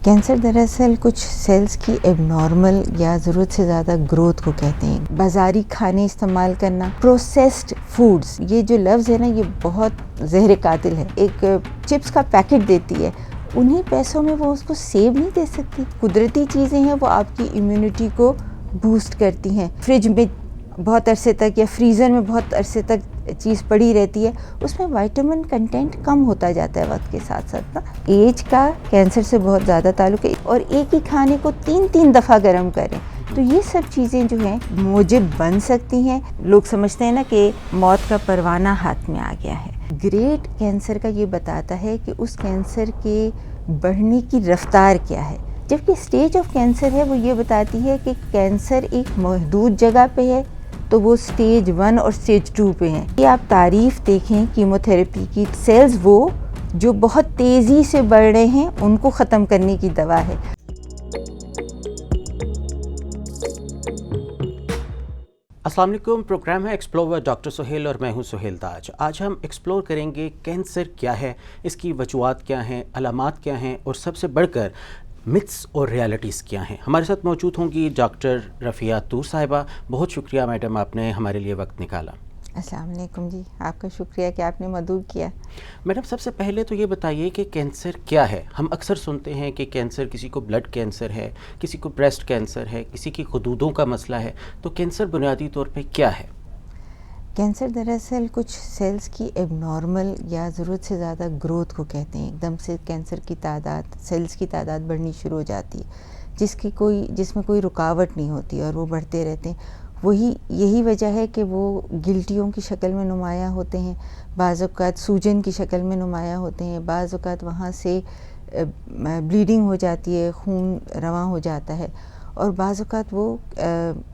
Cancer دراصل کچھ sales کی ایب نارمل یا ضرورت سے زیادہ گروتھ کو کہتے ہیں. بازاری کھانے استعمال کرنا، پروسیسڈ فوڈز، یہ جو لفظ ہے نا یہ بہت زہر قاتل ہے. ایک چپس کا پیکٹ دیتی ہے، انہی پیسوں میں وہ اس کو سیو نہیں دے سکتی. قدرتی چیزیں ہیں وہ آپ کی امیونٹی کو بوسٹ کرتی ہیں. فریج میں بہت عرصے تک یا فریزر میں بہت عرصے تک چیز پڑی رہتی ہے، اس میں وائٹامن کنٹینٹ کم ہوتا جاتا ہے وقت کے ساتھ ساتھ. نا ایج کا کینسر سے بہت زیادہ تعلق ہے، اور ایک ہی کھانے کو 3 دفعہ گرم کریں تو یہ سب چیزیں جو ہیں موجب بن سکتی ہیں. لوگ سمجھتے ہیں نا کہ موت کا پروانہ ہاتھ میں آ گیا ہے. گریڈ کینسر کا یہ بتاتا ہے کہ اس کینسر کے بڑھنے کی رفتار کیا ہے، جبکہ اسٹیج آف کینسر ہے وہ یہ بتاتی ہے کہ کینسر ایک محدود جگہ پہ ہے تو وہ سٹیج 1 اور سٹیج 2 پہ ہیں. یہ آپ تعریف دیکھیں کیموتھراپی کی، سیلز وہ جو بہت تیزی سے بڑھ رہے ہیں ان کو ختم کرنے کی دوا ہے. السلام علیکم، پروگرام ہے ایکسپلور ود ڈاکٹر سہیل اور میں ہوں سہیل تاج. آج ہم ایکسپلور کریں گے کینسر کیا ہے، اس کی وجوہات کیا ہیں، علامات کیا ہیں، اور سب سے بڑھ کر متس اور ریالٹیز کیا ہیں. ہمارے ساتھ موجود ہوں گی ڈاکٹر رفیہ طور صاحبہ. بہت شکریہ میڈم، آپ نے ہمارے لیے وقت نکالا. السلام علیکم جی، آپ کا شکریہ کہ آپ نے مدعو کیا. میڈم سب سے پہلے تو یہ بتائیے کہ کینسر کیا ہے. ہم اکثر سنتے ہیں کہ کینسر، کسی کو بلڈ کینسر ہے، کسی کو بریسٹ کینسر ہے، کسی کی غدودوں کا مسئلہ ہے. تو کینسر بنیادی طور پہ کیا ہے؟ کینسر دراصل کچھ سیلز کی ایب نارمل یا ضرورت سے زیادہ گروتھ کو کہتے ہیں. ایک دم سے کینسر کی تعداد، سیلز کی تعداد بڑھنی شروع ہو جاتی ہے جس میں کوئی رکاوٹ نہیں ہوتی اور وہ بڑھتے رہتے ہیں. یہی وجہ ہے کہ وہ گلٹیوں کی شکل میں نمایاں ہوتے ہیں، بعض اوقات سوجن کی شکل میں نمایاں ہوتے ہیں، بعض اوقات وہاں سے بلیڈنگ ہو جاتی ہے، خون رواں ہو جاتا ہے، اور بعض اوقات وہ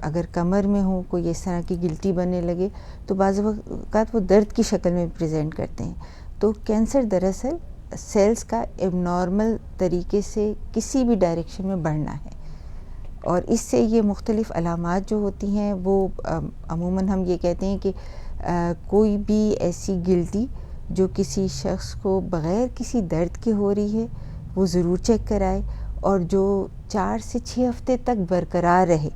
اگر کمر میں ہو کوئی اس طرح کی گلٹی بننے لگے تو بعض اوقات وہ درد کی شکل میں پریزنٹ کرتے ہیں. تو کینسر دراصل سیلز کا ایب نارمل طریقے سے کسی بھی ڈائریکشن میں بڑھنا ہے، اور اس سے یہ مختلف علامات جو ہوتی ہیں وہ عموماً ہم یہ کہتے ہیں کہ کوئی بھی ایسی گلٹی جو کسی شخص کو بغیر کسی درد کے ہو رہی ہے وہ ضرور چیک کرائے، اور جو 4 سے 6 ہفتے تک برقرار رہے.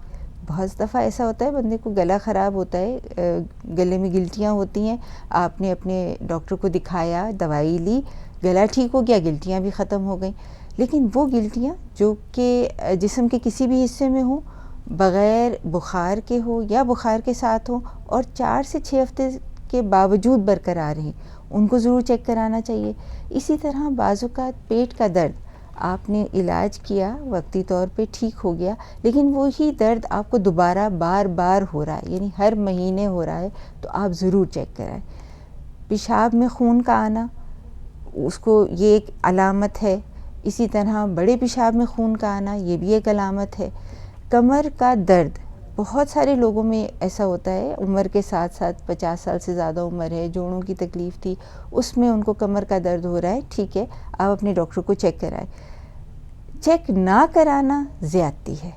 بہت دفعہ ایسا ہوتا ہے بندے کو گلا خراب ہوتا ہے، گلے میں گلٹیاں ہوتی ہیں، آپ نے اپنے ڈاکٹر کو دکھایا، دوائی لی، گلا ٹھیک ہو گیا، گلٹیاں بھی ختم ہو گئیں. لیکن وہ گلٹیاں جو کہ جسم کے کسی بھی حصے میں ہوں، بغیر بخار کے ہو یا بخار کے ساتھ ہوں، اور 4 سے 6 ہفتے کے باوجود برقرار رہیں، ان کو ضرور چیک کرانا چاہیے. اسی طرح بعض اوقات پیٹ کا درد، آپ نے علاج کیا، وقتی طور پہ ٹھیک ہو گیا، لیکن وہی درد آپ کو دوبارہ بار بار ہو رہا ہے، یعنی ہر مہینے ہو رہا ہے، تو آپ ضرور چیک کرائیں. پیشاب میں خون کا آنا، اس کو یہ ایک علامت ہے. اسی طرح بڑے پیشاب میں خون کا آنا، یہ بھی ایک علامت ہے. کمر کا درد بہت سارے لوگوں میں ایسا ہوتا ہے، عمر کے ساتھ ساتھ 50 سال سے زیادہ عمر ہے، جوڑوں کی تکلیف تھی، اس میں ان کو کمر کا درد ہو رہا ہے، ٹھیک ہے، آپ اپنے ڈاکٹر کو چیک کرائیں. چیک نہ کرانا زیادتی ہے.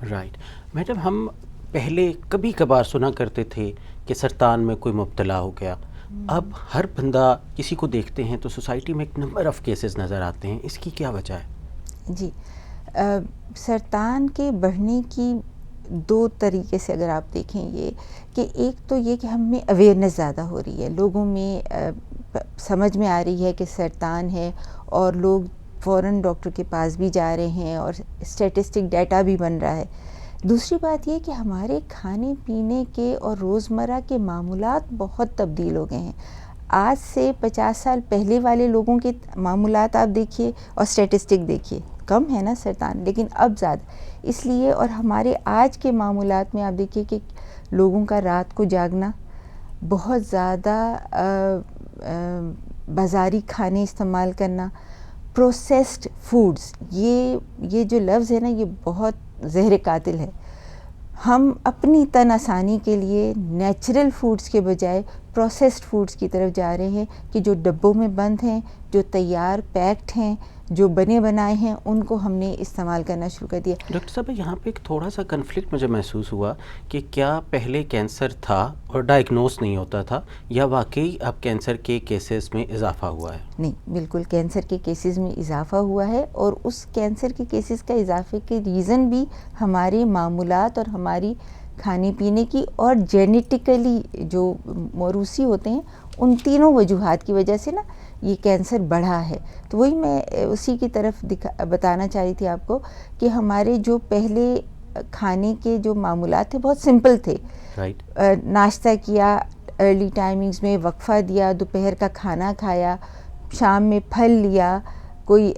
رائٹ. میڈم ہم پہلے کبھی کبھار سنا کرتے تھے کہ سرطان میں کوئی مبتلا ہو گیا. اب ہر بندہ کسی کو دیکھتے ہیں تو سوسائٹی میں ایک نمبر آف کیسز نظر آتے ہیں. اس کی کیا وجہ ہے؟ جی، سرطان کے بڑھنے کی 2 طریقے سے اگر آپ دیکھیں، یہ کہ ایک تو یہ کہ ہم میں اویئرنیس زیادہ ہو رہی ہے، لوگوں میں سمجھ میں آ رہی ہے کہ سرطان ہے، اور لوگ فوراً ڈاکٹر کے پاس بھی جا رہے ہیں، اور اسٹیٹسٹک ڈیٹا بھی بن رہا ہے. دوسری بات یہ کہ ہمارے کھانے پینے کے اور روزمرہ کے معمولات بہت تبدیل ہو گئے ہیں. آج سے 50 سال پہلے والے لوگوں کے معمولات آپ دیکھیے اور اسٹیٹسٹک دیکھیے، کم ہے نا سرطان، لیکن اب زیادہ اس لیے. اور ہمارے آج کے معمولات میں آپ دیکھیے کہ لوگوں کا رات کو جاگنا، بہت زیادہ بازاری کھانے استعمال کرنا، پروسیسڈ فوڈز، یہ جو لفظ ہے نا یہ بہت زہر قاتل ہے. ہم اپنی تن آسانی کے لیے نیچرل فوڈز کے بجائے پروسیسڈ فوڈز کی طرف جا رہے ہیں، کہ جو ڈبوں میں بند ہیں، جو تیار پیکڈ ہیں، جو بنے بنائے ہیں ان کو ہم نے استعمال کرنا شروع کر دیا. ڈاکٹر صاحب یہاں پہ ایک تھوڑا سا کنفلکٹ مجھے محسوس ہوا کہ کیا پہلے کینسر تھا اور ڈائگنوز نہیں ہوتا تھا یا واقعی اب کینسر کے کیسز میں اضافہ ہوا ہے؟ نہیں، بالکل کینسر کے کیسز میں اضافہ ہوا ہے، اور اس کینسر کے کیسز کا اضافے کے ریزن بھی ہمارے معمولات اور ہماری کھانے پینے کی اور جینیٹیکلی جو موروثی ہوتے ہیں ان تینوں وجوہات کی وجہ سے نا یہ کینسر بڑھا ہے. تو وہی میں اسی کی طرف بتانا چاہ رہی تھی آپ کو کہ ہمارے جو پہلے کھانے کے جو معمولات تھے بہت سمپل تھے. ناشتہ کیا ارلی ٹائمنگز میں، وقفہ دیا، دوپہر کا کھانا کھایا، شام میں پھل لیا، کوئی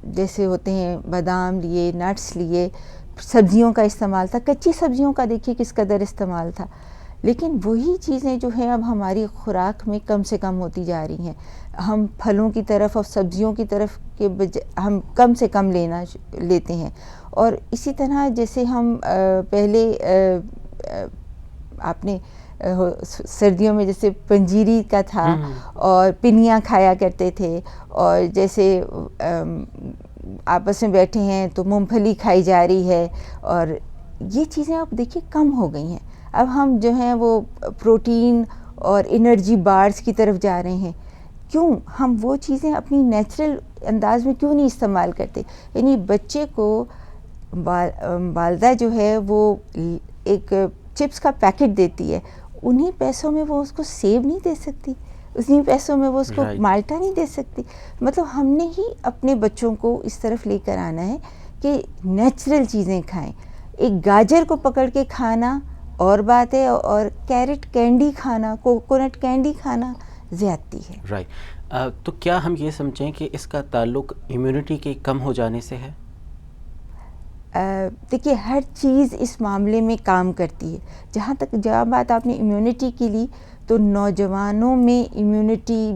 جیسے ہوتے ہیں بادام لیے، نٹس لیے، سبزیوں کا استعمال تھا. کچی سبزیوں کا دیکھیے کس قدر استعمال تھا. لیکن وہی چیزیں جو ہیں اب ہماری خوراک میں کم سے کم ہوتی جا رہی ہیں. ہم پھلوں کی طرف اور سبزیوں کی طرف کے ہم کم سے کم لیتے ہیں. اور اسی طرح جیسے ہم پہلے آپ نے سردیوں میں جیسے پنجیری کا تھا اور پنیاں کھایا کرتے تھے، اور جیسے آپس میں بیٹھے ہیں تو مونگ پھلی کھائی جا رہی ہے، اور یہ چیزیں اب دیکھیے کم ہو گئی ہیں. اب ہم جو ہیں وہ پروٹین اور انرجی بارز کی طرف جا رہے ہیں. کیوں ہم وہ چیزیں اپنی نیچرل انداز میں کیوں نہیں استعمال کرتے؟ یعنی بچے کو والدہ جو ہے وہ ایک چپس کا پیکٹ دیتی ہے، انہی پیسوں میں وہ اس کو سیب نہیں دے سکتی، انہی پیسوں میں وہ اس کو مالٹا نہیں دے سکتی. مطلب ہم نے ہی اپنے بچوں کو اس طرف لے کر آنا ہے کہ نیچرل چیزیں کھائیں. ایک گاجر کو پکڑ کے کھانا اور بات ہے، اور کیرٹ کینڈی کھانا، کوکونٹ کینڈی کھانا زیادتی ہے. رائٹ. تو کیا ہم یہ سمجھیں کہ اس کا تعلق امیونٹی کے کم ہو جانے سے ہے؟ دیکھیے ہر چیز اس معاملے میں کام کرتی ہے. جہاں بات آپ نے امیونٹی کی لی تو نوجوانوں میں امیونٹی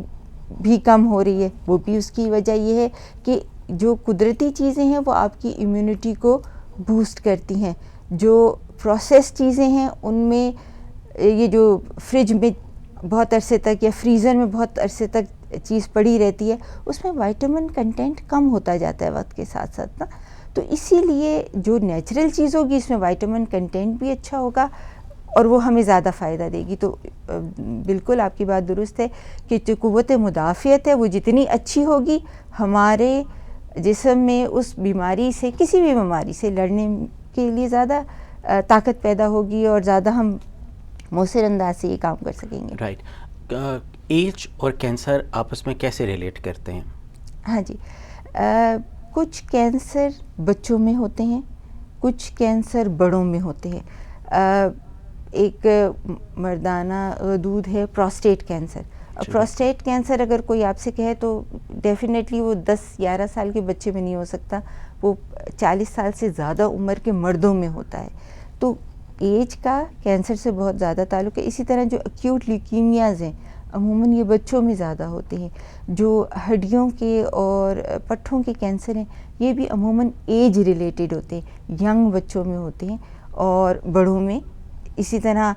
بھی کم ہو رہی ہے. وہ بھی اس کی وجہ یہ ہے کہ جو قدرتی چیزیں ہیں وہ آپ کی امیونٹی کو بوسٹ کرتی ہیں. جو پروسیس چیزیں ہیں ان میں یہ جو فریج میں بہت عرصے تک یا فریزر میں بہت عرصے تک چیز پڑی رہتی ہے اس میں وائٹامن کنٹینٹ کم ہوتا جاتا ہے وقت کے ساتھ ساتھ نا. تو اسی لیے جو نیچرل چیز ہوگی اس میں وائٹامن کنٹینٹ بھی اچھا ہوگا اور وہ ہمیں زیادہ فائدہ دے گی. تو بالکل آپ کی بات درست ہے کہ جو قوت مدافعت ہے وہ جتنی اچھی ہوگی ہمارے جسم میں اس بیماری سے، کسی بھی بیماری سے لڑنے کے لیے زیادہ طاقت پیدا ہوگی اور زیادہ ہم مؤثر انداز سے یہ کام کر سکیں گے. رائٹ. ایج اور کینسر آپس میں کیسے ریلیٹ کرتے ہیں؟ ہاں جی، کچھ کینسر بچوں میں ہوتے ہیں، کچھ کینسر بڑوں میں ہوتے ہیں. ایک مردانہ غدود ہے پروسٹیٹ کینسر. پروسٹیٹ کینسر اگر کوئی آپ سے کہے تو ڈیفینیٹلی وہ 10-11 سال کے بچے میں نہیں ہو سکتا، وہ 40 سال سے زیادہ عمر کے مردوں میں ہوتا ہے. تو ایج کا کینسر سے بہت زیادہ تعلق ہے. اسی طرح جو ایکیوٹ لیوکیمیاز ہیں عموماً یہ بچوں میں زیادہ ہوتے ہیں. جو ہڈیوں کے اور پٹھوں کے کینسر ہیں یہ بھی عموماً ایج ریلیٹڈ ہوتے ہیں، ینگ بچوں میں ہوتے ہیں اور بڑوں میں. اسی طرح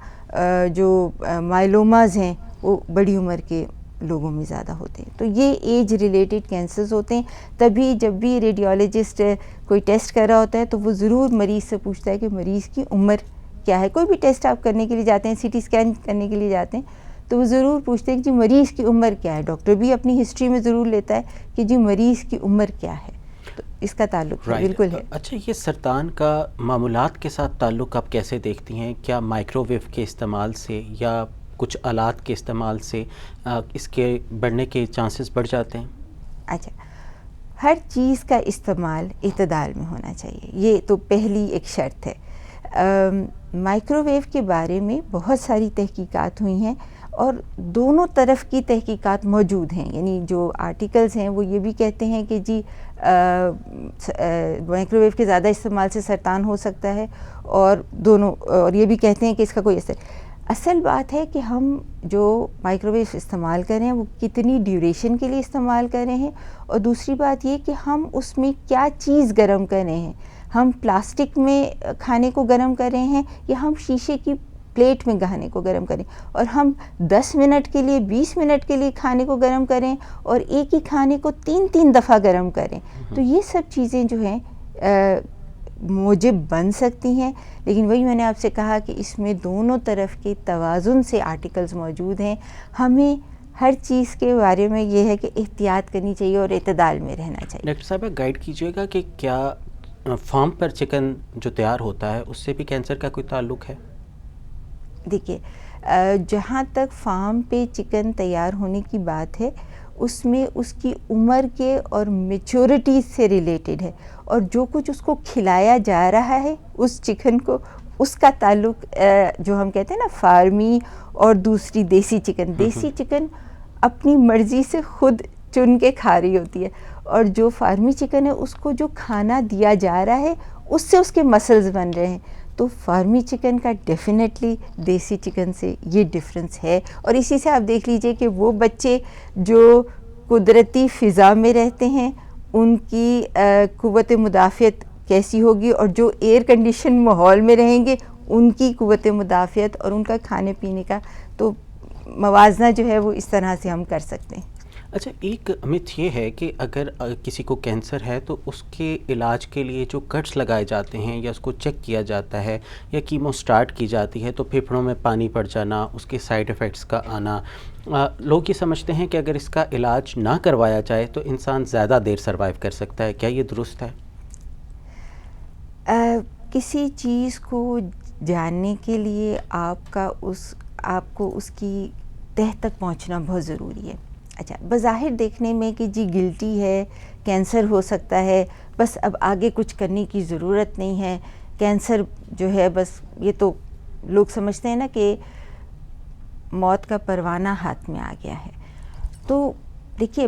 جو مائلوماز ہیں وہ بڑی عمر کے لوگوں میں زیادہ ہوتے ہیں. تو یہ ایج ریلیٹڈ کینسرز ہوتے ہیں. تبھی جب بھی ریڈیولوجسٹ کوئی ٹیسٹ کر رہا ہوتا ہے تو وہ ضرور مریض سے پوچھتا ہے کہ مریض کی عمر کیا ہے. کوئی بھی ٹیسٹ آپ کرنے کے لیے جاتے ہیں، سی ٹی اسکین کرنے کے لیے جاتے ہیں تو وہ ضرور پوچھتے ہیں کہ جی مریض کی عمر کیا ہے. ڈاکٹر بھی اپنی ہسٹری میں ضرور لیتا ہے کہ جی مریض کی عمر کیا ہے. تو اس کا تعلق بالکل ہے. اچھا، یہ سرطان کا معمولات کے ساتھ تعلق آپ کیسے دیکھتی ہیں؟ کیا مائکرو ویو کے استعمال سے یا کچھ آلات کے استعمال سے اس کے بڑھنے کے چانسز بڑھ جاتے ہیں؟ اچھا، ہر چیز کا استعمال اعتدال میں ہونا چاہیے، یہ تو پہلی ایک شرط ہے. مائکرو ویو کے بارے میں بہت ساری تحقیقات ہوئی ہیں اور دونوں طرف کی تحقیقات موجود ہیں. یعنی جو آرٹیکلز ہیں وہ یہ بھی کہتے ہیں کہ جی مائکرو ویو کے زیادہ استعمال سے سرطان ہو سکتا ہے، اور دونوں، اور یہ بھی کہتے ہیں کہ اس کا کوئی اثر. اصل بات ہے کہ ہم جو مائکرو ویو استعمال کر رہے ہیں وہ کتنی ڈیوریشن کے لیے استعمال کر رہے ہیں، اور دوسری بات یہ کہ ہم اس میں کیا چیز گرم کر رہے ہیں. ہم پلاسٹک میں کھانے کو گرم کر رہے ہیں یا ہم شیشے کی پلیٹ میں کھانے کو گرم کریں اور ہم 10 منٹ کے لیے 20 منٹ کے لیے کھانے کو گرم کریں اور ایک ہی کھانے کو 3 دفعہ گرم کریں، تو یہ سب چیزیں جو ہیں موجب بن سکتی ہیں. لیکن وہی میں نے آپ سے کہا کہ اس میں دونوں طرف کے توازن سے آرٹیکلز موجود ہیں. ہمیں ہر چیز کے بارے میں یہ ہے کہ احتیاط کرنی چاہیے اور اعتدال میں رہنا چاہیے. ڈاکٹر صاحبہ گائیڈ کیجیے گا کہ کیا فارم پر چکن جو تیار ہوتا ہے اس سے بھی کینسر کا کوئی تعلق ہے؟ دیکھیے جہاں تک فارم پہ چکن تیار ہونے کی بات ہے اس میں اس کی عمر کے اور میچورٹی سے ریلیٹڈ ہے، اور جو کچھ اس کو کھلایا جا رہا ہے اس چکن کو، اس کا تعلق جو ہم کہتے ہیں نا فارمی اور دوسری دیسی چکن اپنی مرضی سے خود چن کے کھا رہی ہوتی ہے، اور جو فارمی چکن ہے اس کو جو کھانا دیا جا رہا ہے اس سے اس کے مسلز بن رہے ہیں. تو فارمی چکن کا ڈیفینیٹلی دیسی چکن سے یہ ڈفرینس ہے. اور اسی سے آپ دیکھ لیجئے کہ وہ بچے جو قدرتی فضا میں رہتے ہیں ان کی قوت مدافعت کیسی ہوگی، اور جو ایئر کنڈیشن ماحول میں رہیں گے ان کی قوت مدافعت اور ان کا کھانے پینے کا تو موازنہ جو ہے وہ اس طرح سے ہم کر سکتے ہیں. اچھا، ایک مت یہ ہے کہ اگر کسی کو کینسر ہے تو اس کے علاج کے لیے جو کٹس لگائے جاتے ہیں یا اس کو چیک کیا جاتا ہے یا کیمو سٹارٹ کی جاتی ہے تو پھیپھڑوں میں پانی پڑ جانا، اس کے سائیڈ ایفیکٹس کا آنا، لوگ یہ سمجھتے ہیں کہ اگر اس کا علاج نہ کروایا جائے تو انسان زیادہ دیر سروائیو کر سکتا ہے. کیا یہ درست ہے؟ کسی چیز کو جاننے کے لیے آپ کو اس کی تہ تک پہنچنا بہت ضروری ہے. اچھا، بظاہر دیکھنے میں کہ جی گلٹی ہے، کینسر ہو سکتا ہے، بس اب آگے کچھ کرنے کی ضرورت نہیں ہے، کینسر جو ہے بس یہ تو لوگ سمجھتے ہیں نا کہ موت کا پروانہ ہاتھ میں آ گیا ہے. تو دیکھیے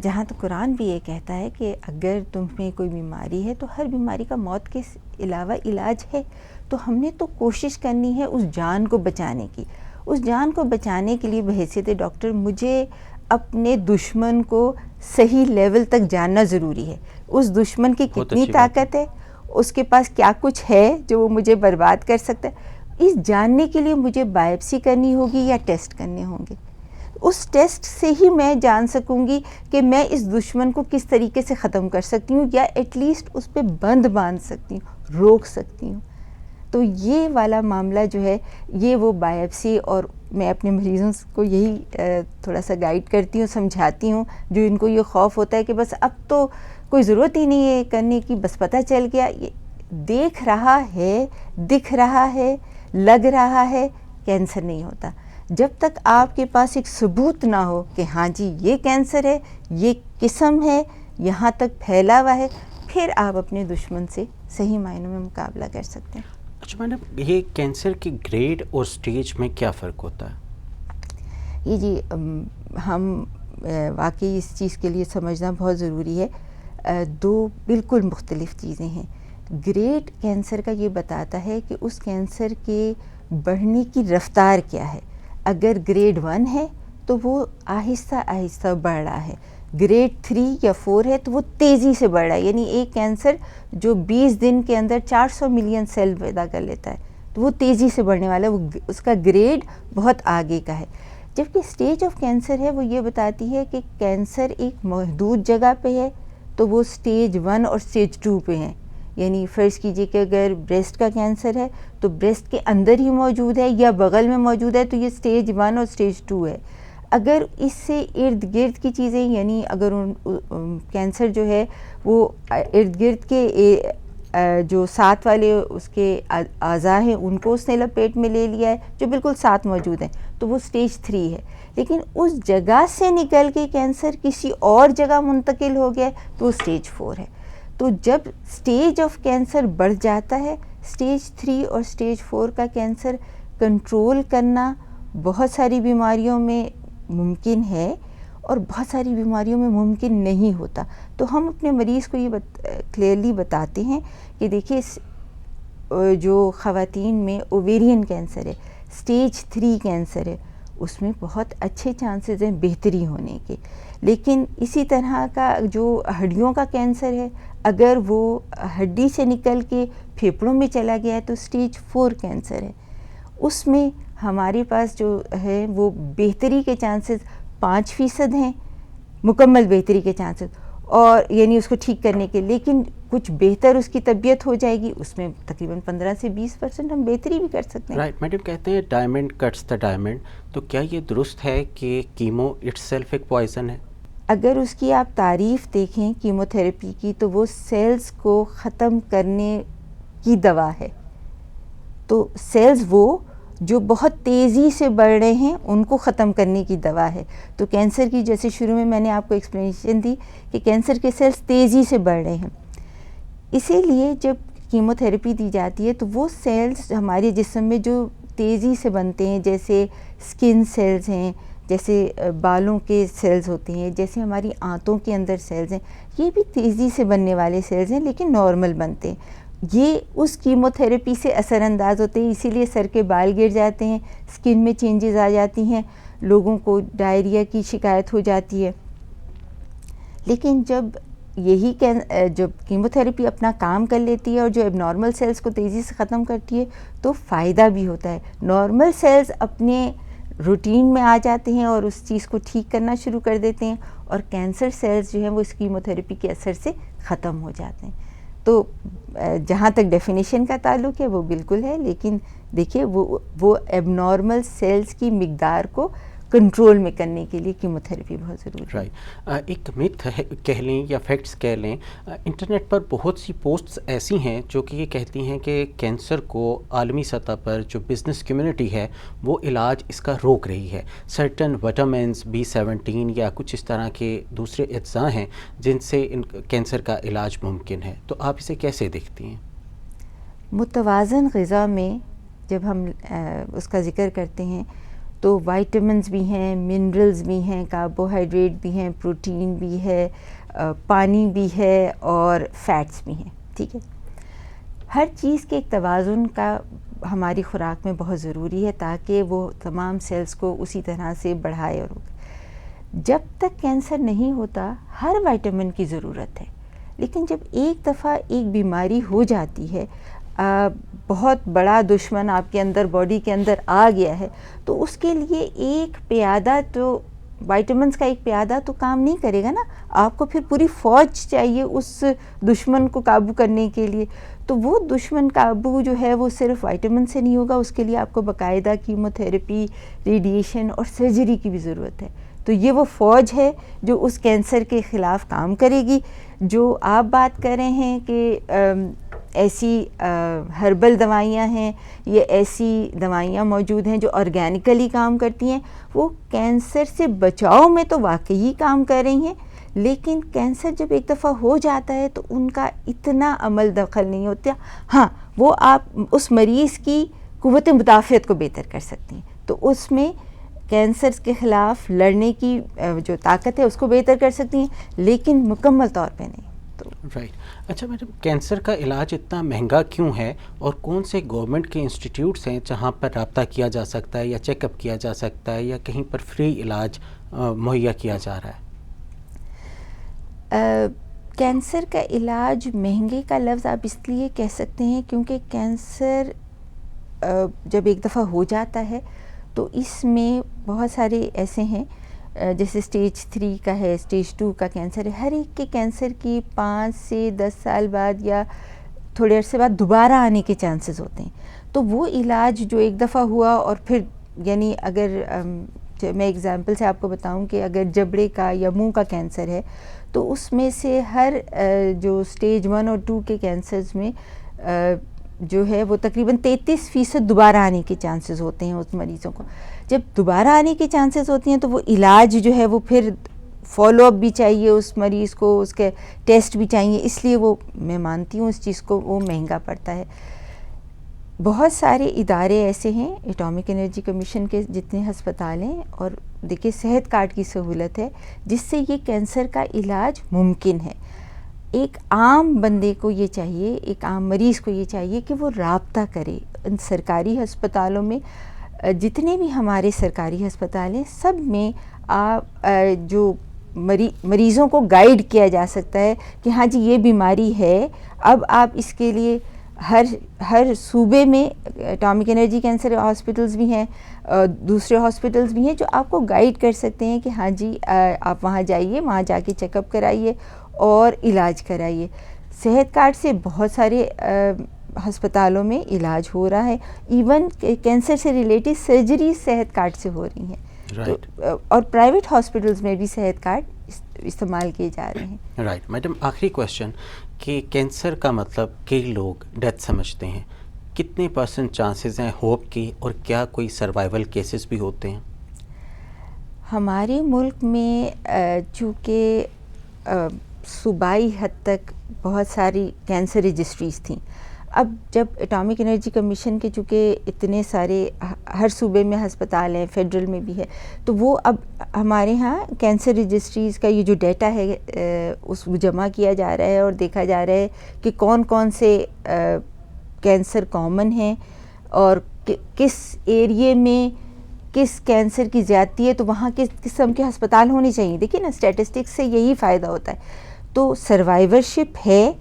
جہاں تو قرآن بھی یہ کہتا ہے کہ اگر تمہیں کوئی بیماری ہے تو ہر بیماری کا موت کے علاوہ علاج ہے. تو ہم نے تو کوشش کرنی ہے اس جان کو بچانے کی. اس جان کو بچانے کے لیے بحیثیت ڈاکٹر مجھے اپنے دشمن کو صحیح لیول تک جاننا ضروری ہے. اس دشمن کی کتنی طاقت ہے، اس کے پاس کیا کچھ ہے جو وہ مجھے برباد کر سکتا ہے. اس جاننے کے لیے مجھے بائپسی کرنی ہوگی یا ٹیسٹ کرنے ہوں گے. اس ٹیسٹ سے ہی میں جان سکوں گی کہ میں اس دشمن کو کس طریقے سے ختم کر سکتی ہوں یا ایٹ لیسٹ اس پہ بند باندھ سکتی ہوں، روک سکتی ہوں. تو یہ والا معاملہ جو ہے یہ وہ بائپسی، اور میں اپنے مریضوں کو یہی تھوڑا سا گائیڈ کرتی ہوں، سمجھاتی ہوں، جو ان کو یہ خوف ہوتا ہے کہ بس اب تو کوئی ضرورت ہی نہیں ہے کرنے کی، بس پتہ چل گیا. یہ دیکھ رہا ہے، دکھ رہا ہے، لگ رہا ہے، کینسر نہیں ہوتا. جب تک آپ کے پاس ایک ثبوت نہ ہو کہ ہاں جی یہ کینسر ہے، یہ قسم ہے، یہاں تک پھیلا ہوا ہے، پھر آپ اپنے دشمن سے صحیح معنوں میں مقابلہ کر سکتے ہیں. اچھا میڈم، یہ کینسر کی گریڈ اور سٹیج میں کیا فرق ہوتا ہے؟ یہ جی ہم واقعی اس چیز کے لیے سمجھنا بہت ضروری ہے. دو بالکل مختلف چیزیں ہیں. گریڈ کینسر کا یہ بتاتا ہے کہ اس کینسر کے بڑھنے کی رفتار کیا ہے. اگر گریڈ 1 ہے تو وہ آہستہ آہستہ بڑھ رہا ہے. گریڈ 3 یا 4 ہے تو وہ تیزی سے بڑھ رہا ہے. یعنی ایک کینسر جو 20 دن کے اندر 400 ملین سیل پیدا کر لیتا ہے تو وہ تیزی سے بڑھنے والا ہے، اس کا گریڈ بہت آگے کا ہے. جبکہ اسٹیج آف کینسر ہے وہ یہ بتاتی ہے کہ کینسر ایک محدود جگہ پہ ہے تو وہ اسٹیج 1 اور اسٹیج 2 پہ ہیں. یعنی فرض کیجئے کہ اگر بریسٹ کا کینسر ہے تو بریسٹ کے اندر ہی موجود ہے یا بغل میں موجود ہے تو یہ اسٹیج 1 اور اسٹیج 2 ہے. اگر اس سے ارد گرد کی چیزیں، یعنی اگر کینسر جو ہے وہ ارد گرد کے جو ساتھ والے اس کے اعضاء ہیں ان کو اس نے لپیٹ میں لے لیا ہے جو بالکل ساتھ موجود ہیں تو وہ اسٹیج 3 ہے. لیکن اس جگہ سے نکل کے کینسر کسی اور جگہ منتقل ہو گیا ہے تو وہ اسٹیج 4 ہے. تو جب اسٹیج آف کینسر بڑھ جاتا ہے، اسٹیج 3 اور اسٹیج 4 کا کینسر کنٹرول کرنا بہت ساری بیماریوں میں ممکن ہے اور بہت ساری بیماریوں میں ممکن نہیں ہوتا. تو ہم اپنے مریض کو یہ کلیئرلی بتاتے ہیں کہ دیکھیے جو خواتین میں اوویرین کینسر ہے، اسٹیج 3 کینسر ہے، اس میں بہت اچھے چانسز ہیں بہتری ہونے کے. لیکن اسی طرح کا جو ہڈیوں کا کینسر ہے، اگر وہ ہڈی سے نکل کے پھیپھڑوں میں چلا گیا ہے تو اسٹیج 4 کینسر ہے. اس میں ہمارے پاس جو ہے وہ بہتری کے چانسز 5% ہیں، مکمل بہتری کے چانسز، اور یعنی اس کو ٹھیک کرنے کے، لیکن کچھ بہتر اس کی طبیعت ہو جائے گی، اس میں تقریباً 15 سے 20% ہم بہتری بھی کر سکتے ہیں. رائٹ میڈم، کہتے ہیں ڈائمنڈ کٹس دا ڈائمنڈ، تو کیا یہ درست ہے کہ کیمو اٹس سیلف ایک پوائزن ہے؟ اگر اس کی آپ تعریف دیکھیں کیمو تھراپی کی، تو وہ سیلز کو ختم کرنے کی دوا ہے. تو سیلز وہ جو بہت تیزی سے بڑھ رہے ہیں ان کو ختم کرنے کی دوا ہے. تو کینسر کی، جیسے شروع میں نے آپ کو ایکسپلینیشن دی کہ کینسر کے سیلز تیزی سے بڑھ رہے ہیں، اسی لیے جب کیمو تھراپی دی جاتی ہے تو وہ سیلز ہمارے جسم میں جو تیزی سے بنتے ہیں، جیسے اسکن سیلز ہیں، جیسے بالوں کے سیلز ہوتے ہیں، جیسے ہماری آنتوں کے اندر سیلز ہیں، یہ بھی تیزی سے بننے والے سیلز ہیں لیکن نارمل بنتے ہیں. یہ اس کیمو تھراپی سے اثر انداز ہوتے ہیں، اسی لیے سر کے بال گر جاتے ہیں، اسکن میں چینجز آ جاتی ہیں، لوگوں کو ڈائریا کی شکایت ہو جاتی ہے. لیکن جب جب کیمو تھراپی اپنا کام کر لیتی ہے اور جو اب نارمل سیلز کو تیزی سے ختم کرتی ہے تو فائدہ بھی ہوتا ہے. نارمل سیلز اپنے روٹین میں آ جاتے ہیں اور اس چیز کو ٹھیک کرنا شروع کر دیتے ہیں، اور کینسر سیلز جو ہیں وہ اس کیمو تھراپی کے اثر سے ختم ہو جاتے ہیں. تو جہاں تک ڈیفینیشن کا تعلق ہے وہ بالکل ہے، لیکن دیکھیے وہ ایب نارمل سیلز کی مقدار کو کنٹرول میں کرنے کے لیے کیمو تھراپی بہت ضروری ہے. رائٹ، ایک میتھ کہہ لیں یا فیکٹس کہہ لیں، انٹرنیٹ پر بہت سی پوسٹس ایسی ہیں جو کہ یہ کہتی ہیں کہ کینسر کو عالمی سطح پر جو بزنس کمیونٹی ہے وہ علاج اس کا روک رہی ہے. سرٹن وٹامنس B17 یا کچھ اس طرح کے دوسرے اجزاء ہیں جن سے کینسر کا علاج ممکن ہے، تو آپ اسے کیسے دیکھتی ہیں؟ متوازن غذا میں جب ہم اس کا ذکر کرتے ہیں تو وائٹامنز بھی ہیں، منرلز بھی ہیں، کاربوہائیڈریٹ بھی ہیں، پروٹین بھی ہے، پانی بھی ہے اور فیٹس بھی ہیں. ٹھیک ہے، ہر چیز کے ایک توازن کا ہماری خوراک میں بہت ضروری ہے تاکہ وہ تمام سیلز کو اسی طرح سے بڑھائے. اور جب تک کینسر نہیں ہوتا ہر وائٹامن کی ضرورت ہے، لیکن جب ایک دفعہ ایک بیماری ہو جاتی ہے، بہت بڑا دشمن آپ کے اندر باڈی کے اندر آ گیا ہے، تو اس کے لیے ایک پیادہ تو وائٹامنس کا ایک پیادہ تو کام نہیں کرے گا نا، آپ کو پھر پوری فوج چاہیے اس دشمن کو قابو کرنے کے لیے. تو وہ دشمن قابو جو ہے وہ صرف وائٹامن سے نہیں ہوگا، اس کے لیے آپ کو باقاعدہ کیمو تھراپی، ریڈیشن اور سرجری کی بھی ضرورت ہے. تو یہ وہ فوج ہے جو اس کینسر کے خلاف کام کرے گی. جو آپ بات کر رہے ہیں کہ ایسی ہربل دوائیاں ہیں، یہ ایسی دوائیاں موجود ہیں جو آرگینکلی کام کرتی ہیں، وہ کینسر سے بچاؤ میں تو واقعی کام کر رہی ہیں، لیکن کینسر جب ایک دفعہ ہو جاتا ہے تو ان کا اتنا عمل دخل نہیں ہوتا. ہاں، وہ آپ اس مریض کی قوت مدافعت کو بہتر کر سکتی ہیں، تو اس میں کینسر کے خلاف لڑنے کی جو طاقت ہے اس کو بہتر کر سکتی ہیں، لیکن مکمل طور پہ نہیں. رائٹ. اچھا میڈم، کینسر کا علاج اتنا مہنگا کیوں ہے، اور کون سے گورنمنٹ کے انسٹیٹیوٹس ہیں جہاں پر رابطہ کیا جا سکتا ہے یا چیک اپ کیا جا سکتا ہے یا کہیں پر فری علاج مہیا کیا جا رہا ہے؟ کینسر کا علاج مہنگے کا لفظ آپ اس لیے کہہ سکتے ہیں کیونکہ کینسر جب ایک دفعہ ہو جاتا ہے تو اس میں بہت سارے ایسے ہیں، جیسے اسٹیج 3 کا ہے، اسٹیج 2 کا کینسر ہے. ہر ایک کے کینسر کی 5 سے 10 سال بعد یا تھوڑے عرصے بعد دوبارہ آنے کے چانسز ہوتے ہیں. تو وہ علاج جو ایک دفعہ ہوا اور پھر، یعنی اگر میں ایگزامپل سے آپ کو بتاؤں کہ اگر جبڑے کا یا منہ کا کینسر ہے تو اس میں سے ہر جو اسٹیج 1 اور 2 کے کینسرز میں جو ہے وہ تقریباً 33% دوبارہ آنے کے چانسز ہوتے ہیں اس مریضوں کو. جب دوبارہ آنے کے چانسز ہوتے ہیں تو وہ علاج جو ہے وہ پھر فالو اپ بھی چاہیے اس مریض کو، اس کے ٹیسٹ بھی چاہیے، اس لیے وہ میں مانتی ہوں اس چیز کو وہ مہنگا پڑتا ہے. بہت سارے ادارے ایسے ہیں، ایٹامک انرجی کمیشن کے جتنے ہسپتال ہیں، اور دیکھیے صحت کارڈ کی سہولت ہے جس سے یہ کینسر کا علاج ممکن ہے. ایک عام بندے کو یہ چاہیے، ایک عام مریض کو یہ چاہیے کہ وہ رابطہ کرے. ان سرکاری ہسپتالوں میں، جتنے بھی ہمارے سرکاری ہسپتال ہیں، سب میں آپ جو مریضوں کو گائیڈ کیا جا سکتا ہے کہ ہاں جی یہ بیماری ہے، اب آپ اس کے لیے ہر صوبے میں اٹامک انرجی کینسر ہاسپٹلز بھی ہیں, دوسرے ہاسپٹلز بھی ہیں جو آپ کو گائیڈ کر سکتے ہیں کہ ہاں جی آپ وہاں جائیے, وہاں جا کے چیک اپ کرائیے اور علاج کرائیے. صحت کارڈ سے بہت سارے ہسپتالوں میں علاج ہو رہا ہے, ایون کینسر سے ریلیٹڈ سرجری صحت کارڈ سے ہو رہی ہیں. اور پرائیویٹ ہاسپٹلز میں بھی صحت کارڈ استعمال کیے جا رہے ہیں. رائٹ میڈم, آخری کویشچن کہ کینسر کا مطلب کئی لوگ ڈیتھ سمجھتے ہیں, کتنے % چانسز ہیں ہوپ کی, اور کیا کوئی سروائیول کیسز بھی ہوتے ہیں؟ ہمارے ملک میں چونکہ صوبائی حد تک بہت ساری کینسر رجسٹریز تھیں, اب جب اٹامک انرجی کمیشن کے چونکہ اتنے سارے ہر صوبے میں ہسپتال ہیں, فیڈرل میں بھی ہے, تو وہ اب ہمارے ہاں کینسر رجسٹریز کا یہ جو ڈیٹا ہے اس کو جمع کیا جا رہا ہے اور دیکھا جا رہا ہے کہ کون کون سے کینسر کامن ہیں اور کس ایریے میں کس کینسر کی زیادتی ہے, تو وہاں کس قسم کے ہسپتال ہونے چاہیے. دیکھیں نا, اسٹیٹسٹکس سے یہی فائدہ ہوتا ہے. تو سروائیورشپ ہے,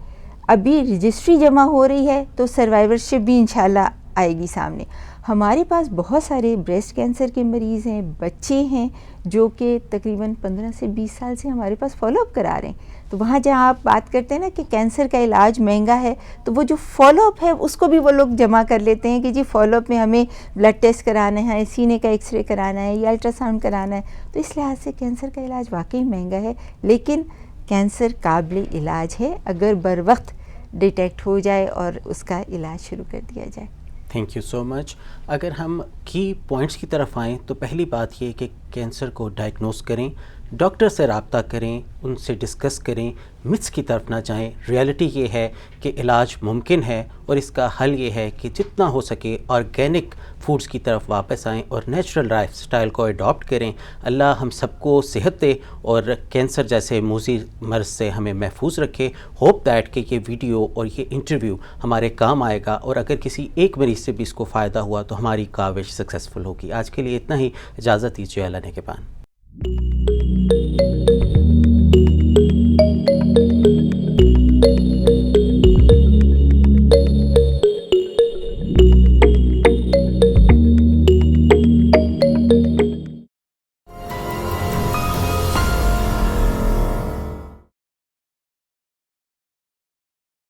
ابھی رجسٹری جمع ہو رہی ہے تو سروائیورشپ بھی انشاءاللہ آئے گی سامنے. ہمارے پاس بہت سارے بریسٹ کینسر کے مریض ہیں, بچے ہیں جو کہ تقریباً 15 سے 20 سال سے ہمارے پاس فالو اپ کرا رہے ہیں. تو وہاں جہاں آپ بات کرتے ہیں نا کہ کینسر کا علاج مہنگا ہے, تو وہ جو فالو اپ ہے اس کو بھی وہ لوگ جمع کر لیتے ہیں کہ جی فالو اپ میں ہمیں بلڈ ٹیسٹ کرانا ہے, سینے کا ایکس رے کرانا ہے یا الٹرا ساؤنڈ کرانا ہے. تو اس لحاظ سے کینسر کا علاج واقعی مہنگا ہے, لیکن کینسر قابل علاج ہے اگر بر وقت ڈیٹیکٹ ہو جائے اور اس کا علاج شروع کر دیا جائے. تھینک یو سو مچ. اگر ہم کی پوائنٹس کی طرف آئیں تو پہلی بات یہ کہ کینسر کو ڈائگنوز کریں, ڈاکٹر سے رابطہ کریں, ان سے ڈسکس کریں, متس کی طرف نہ جائیں. ریالٹی یہ ہے کہ علاج ممکن ہے اور اس کا حل یہ ہے کہ جتنا ہو سکے آرگینک فوڈز کی طرف واپس آئیں اور نیچرل لائف سٹائل کو اڈاپٹ کریں. اللہ ہم سب کو صحت دے اور کینسر جیسے موذی مرض سے ہمیں محفوظ رکھے. ہوپ دیٹ کہ یہ ویڈیو اور یہ انٹرویو ہمارے کام آئے گا, اور اگر کسی ایک مریض سے بھی اس کو فائدہ ہوا تو ہماری کاوش سکسیزفل ہوگی. آج کے لیے اتنا ہی, اجازت دیجیے, اللہ نگہبان.